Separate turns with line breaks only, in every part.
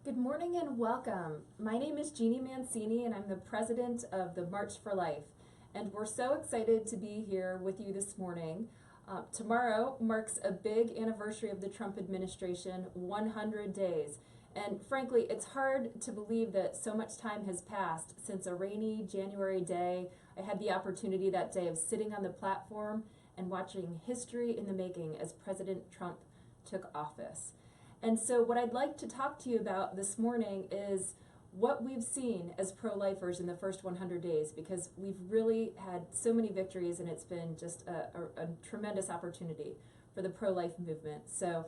Good morning and welcome. My name is Jeanne Mancini and I'm the president of the March for Life. And we're so excited to be here with you this morning. Tomorrow marks a big anniversary of the Trump administration, 100 days. And frankly, it's hard to believe that so much time has passed since a rainy January day. I had the opportunity that day of sitting on the platform and watching history in the making as President Trump took office. And so what I'd like to talk to you about this morning is what we've seen as pro-lifers in the first 100 days, because we've really had so many victories and it's been just a tremendous opportunity for the pro-life movement. So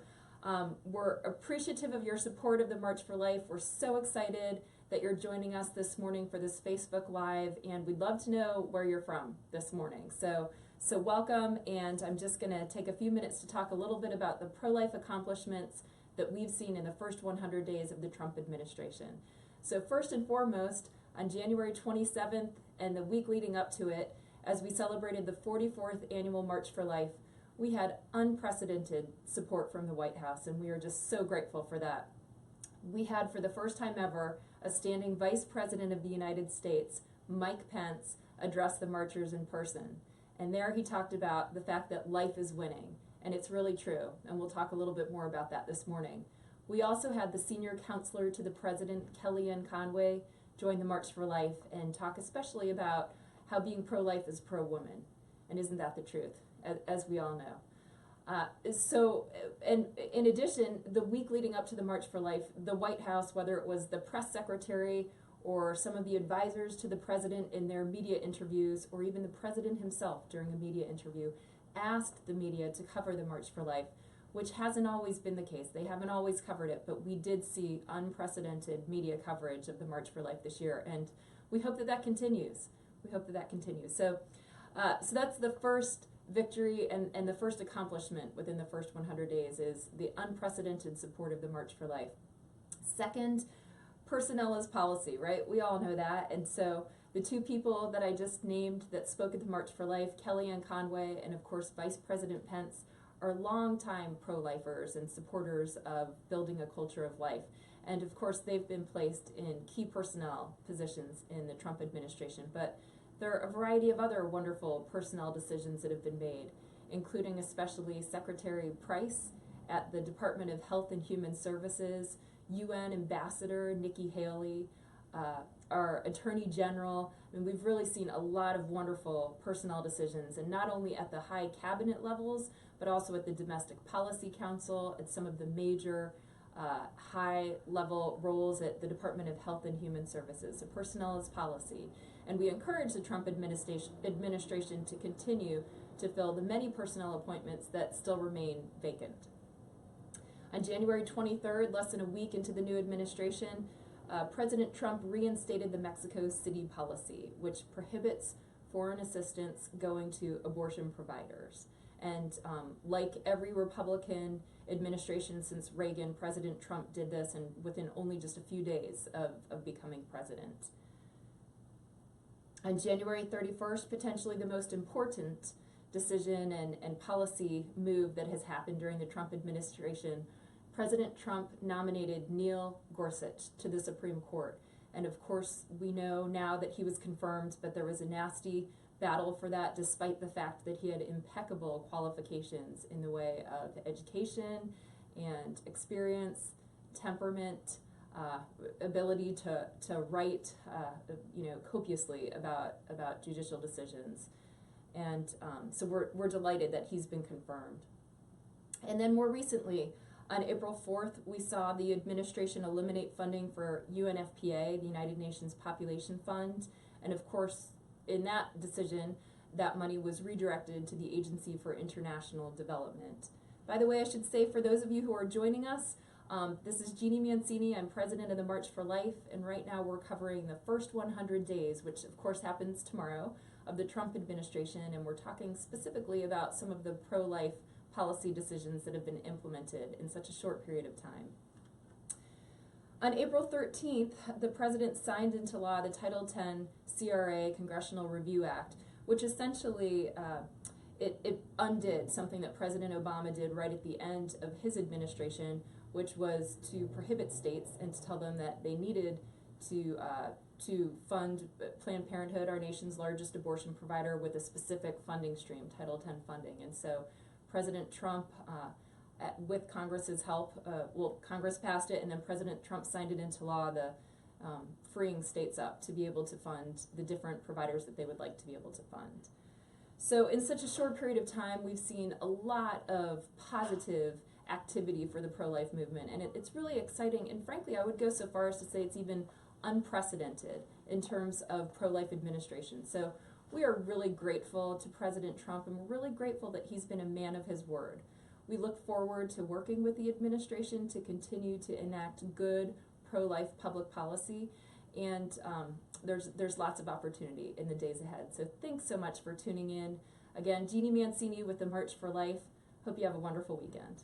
we're appreciative of your support of the March for Life. We're so excited that you're joining us this morning for this Facebook Live, and we'd love to know where you're from this morning. So welcome, and I'm just going to take a few minutes to talk a little bit about the pro-life accomplishments that we've seen in the first 100 days of the Trump administration. So first and foremost, on January 27th and the week leading up to it, as we celebrated the 44th annual March for Life, we had unprecedented support from the White House, and we are just so grateful for that. We had, for the first time ever, a standing Vice President of the United States, Mike Pence, address the marchers in person. And there he talked about the fact that life is winning. And it's really true, and we'll talk a little bit more about that this morning. We also had the senior counselor to the president, Kellyanne Conway, join the March for Life and talk especially about how being pro-life is pro-woman. And isn't that the truth, as we all know? And in addition, the week leading up to the March for Life, the White House, whether it was the press secretary or some of the advisors to the president in their media interviews, or even the president himself during a media interview, asked the media to cover the March for Life, which hasn't always been the case. They haven't always covered it, but we did see unprecedented media coverage of the March for Life this year, and we hope that that continues. We hope that that continues. So that's the first victory and the first accomplishment within the first 100 days is the unprecedented support of the March for Life. Second, personnel is policy, right? We all know that, and so the two people that I just named that spoke at the March for Life, Kellyanne Conway and of course Vice President Pence, are longtime pro-lifers and supporters of building a culture of life. And of course they've been placed in key personnel positions in the Trump administration. But there are a variety of other wonderful personnel decisions that have been made, including especially Secretary Price at the Department of Health and Human Services, UN Ambassador Nikki Haley, our Attorney General. I mean, we've really seen a lot of wonderful personnel decisions, and not only at the high cabinet levels, but also at the Domestic Policy Council, at some of the major high-level roles at the Department of Health and Human Services. So personnel is policy. And we encourage the Trump administration to continue to fill the many personnel appointments that still remain vacant. On January 23rd, less than a week into the new administration, President Trump reinstated the Mexico City policy, which prohibits foreign assistance going to abortion providers. And like every Republican administration since Reagan, President Trump did this, and within only just a few days of becoming president. On January 31st, potentially the most important decision and policy move that has happened during the Trump administration, President Trump nominated Neil Gorsuch to the Supreme Court. And of course, we know now that he was confirmed, but there was a nasty battle for that, despite the fact that he had impeccable qualifications in the way of education and experience, temperament, ability to write copiously about judicial decisions. And so we're delighted that he's been confirmed. And then more recently, on April 4th, we saw the administration eliminate funding for UNFPA, the United Nations Population Fund, and of course, in that decision, that money was redirected to the Agency for International Development. By the way, I should say, for those of you who are joining us, this is Jeanne Mancini. I'm president of the March for Life, and right now we're covering the first 100 days, which of course happens tomorrow, of the Trump administration, and we're talking specifically about some of the pro-life policy decisions that have been implemented in such a short period of time. On April 13th, the president signed into law the Title X CRA, Congressional Review Act, which essentially it undid something that President Obama did right at the end of his administration, which was to prohibit states and to tell them that they needed to fund Planned Parenthood, our nation's largest abortion provider, with a specific funding stream, Title X funding. And so President Trump, with Congress's help, Congress passed it, and then President Trump signed it into law, the freeing states up to be able to fund the different providers that they would like to be able to fund. So in such a short period of time, we've seen a lot of positive activity for the pro-life movement, and it's really exciting, and frankly I would go so far as to say it's even unprecedented in terms of pro-life administration. So we are really grateful to President Trump, and we're really grateful that he's been a man of his word. We look forward to working with the administration to continue to enact good pro-life public policy, and there's lots of opportunity in the days ahead. So thanks so much for tuning in. Again, Jeanne Mancini with the March for Life. Hope you have a wonderful weekend.